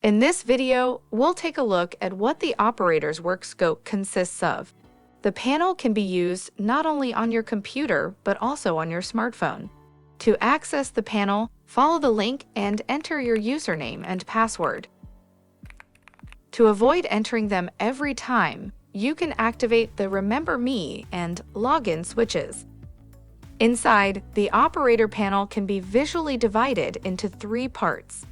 In this video, we'll take a look at what the operator's work scope consists of. The panel can be used not only on your computer, but also on your smartphone. To access the panel, follow the link and enter your username and password. To avoid entering them every time, you can activate the Remember Me and Login switches. Inside, the operator panel can be visually divided into 3 parts.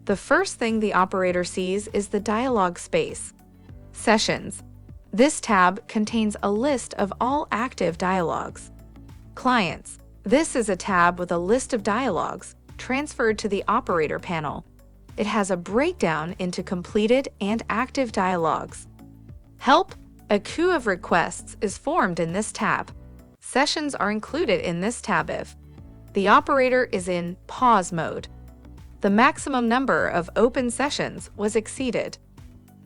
The first thing the operator sees is the dialog space. Sessions. This tab contains a list of all active dialogues. Clients. This is a tab with a list of dialogues transferred to the operator panel. It has a breakdown into completed and active dialogues. Help. A queue of requests is formed in this tab. Sessions are included in this tab if the operator is in pause mode. The maximum number of open sessions was exceeded.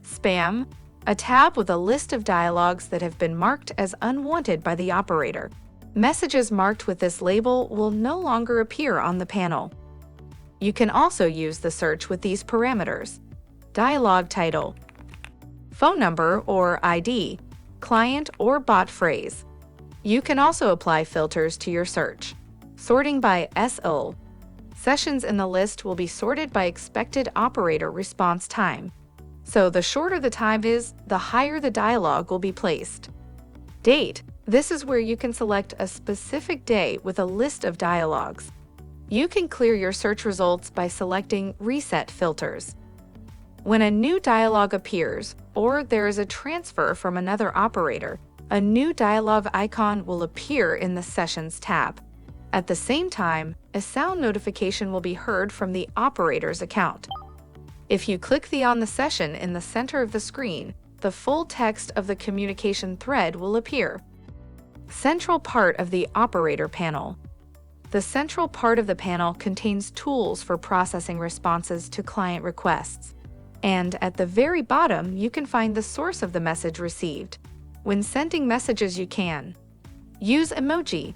Spam, a tab with a list of dialogues that have been marked as unwanted by the operator. Messages marked with this label will no longer appear on the panel. You can also use the search with these parameters: dialogue title, phone number or ID, client or bot phrase. You can also apply filters to your search. Sorting by SO. Sessions in the list will be sorted by expected operator response time. So the shorter the time is, the higher the dialogue will be placed. Date. This is where you can select a specific day with a list of dialogues. You can clear your search results by selecting Reset Filters. When a new dialogue appears, or there is a transfer from another operator, a new dialogue icon will appear in the Sessions tab. At the same time, a sound notification will be heard from the operator's account. If you click the On the session in the center of the screen, the full text of the communication thread will appear. Central part of the operator panel. The central part of the panel contains tools for processing responses to client requests. And at the very bottom, you can find the source of the message received. When sending messages, you can use emoji,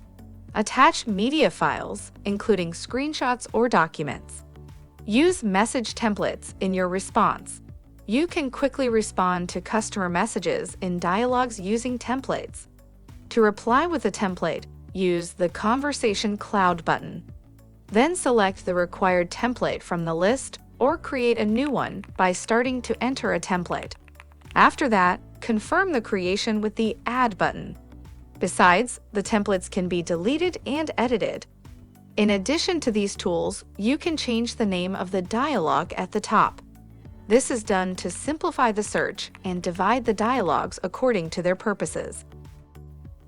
attach media files, including screenshots or documents. Use message templates in your response. You can quickly respond to customer messages in dialogues using templates. To reply with a template, use the Conversation Cloud button. Then select the required template from the list or create a new one by starting to enter a template. After that, confirm the creation with the Add button. Besides, the templates can be deleted and edited. In addition to these tools, you can change the name of the dialogue at the top. This is done to simplify the search and divide the dialogues according to their purposes.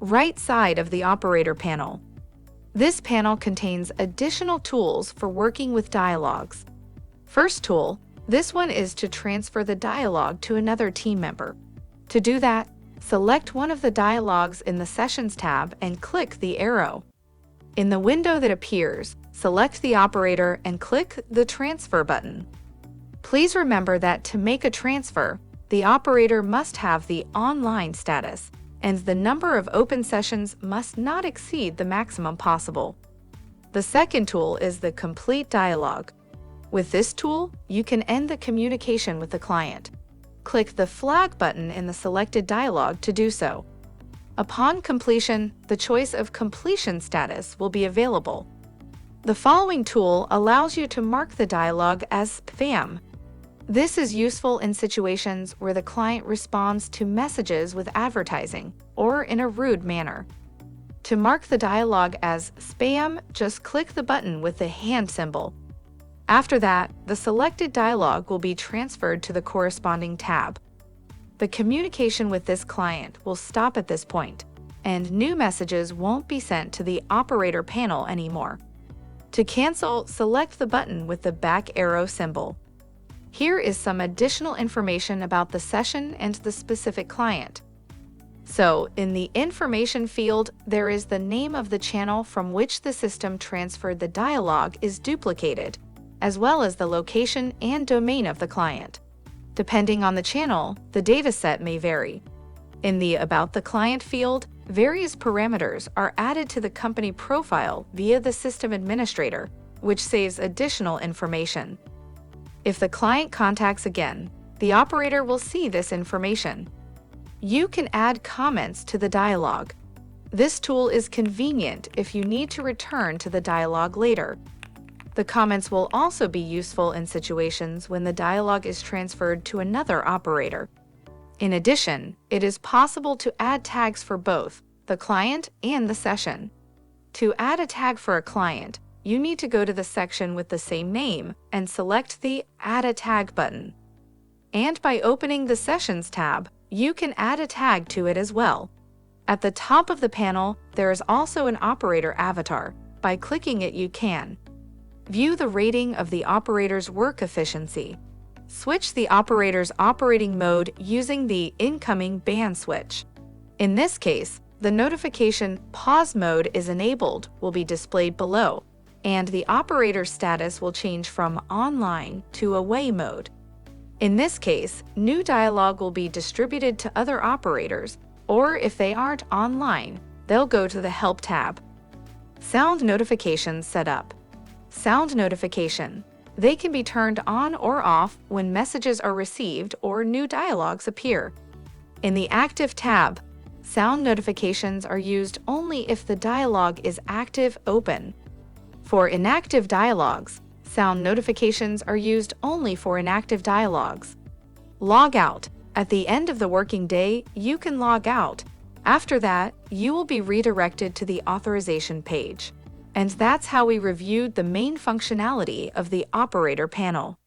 Right side of the operator panel. This panel contains additional tools for working with dialogues. First tool, this one is to transfer the dialogue to another team member. To do that, select one of the dialogues in the Sessions tab and click the arrow. In the window that appears, select the operator and click the Transfer button. Please remember that to make a transfer, the operator must have the online status, and the number of open sessions must not exceed the maximum possible. The second tool is the Complete Dialogue. With this tool, you can end the communication with the client. Click the flag button in the selected dialogue to do so. Upon completion, the choice of completion status will be available. The following tool allows you to mark the dialogue as spam. This is useful in situations where the client responds to messages with advertising or in a rude manner. To mark the dialogue as spam, just click the button with the hand symbol. After that, the selected dialogue will be transferred to the corresponding tab. The communication with this client will stop at this point, and new messages won't be sent to the operator panel anymore. To cancel, select the button with the back arrow symbol. Here is some additional information about the session and the specific client. So, in the information field, there is the name of the channel from which the system transferred the dialogue is duplicated, as well as the location and domain of the client. Depending on the channel, the dataset may vary. In the About the Client field, various parameters are added to the company profile via the system administrator, which saves additional information. If the client contacts again, the operator will see this information. You can add comments to the dialogue. This tool is convenient if you need to return to the dialogue later. The comments will also be useful in situations when the dialogue is transferred to another operator. In addition, it is possible to add tags for both the client and the session. To add a tag for a client, you need to go to the section with the same name and select the Add a Tag button. And by opening the Sessions tab, you can add a tag to it as well. At the top of the panel, there is also an operator avatar. By clicking it, you can view the rating of the operator's work efficiency. Switch the operator's operating mode using the incoming band switch. In this case, the notification Pause mode is enabled will be displayed below, and the operator's status will change from online to away mode. In this case, new dialogue will be distributed to other operators, or if they aren't online, they'll go to the Help tab. Sound notifications setup. Sound notification. They can be turned on or off when messages are received or new dialogues appear. In the Active tab, sound notifications are used only if the dialogue is active open. For inactive dialogues, sound notifications are used only for inactive dialogues. Log out. At the end of the working day, you can log out. After that, you will be redirected to the authorization page. And that's how we reviewed the main functionality of the operator panel.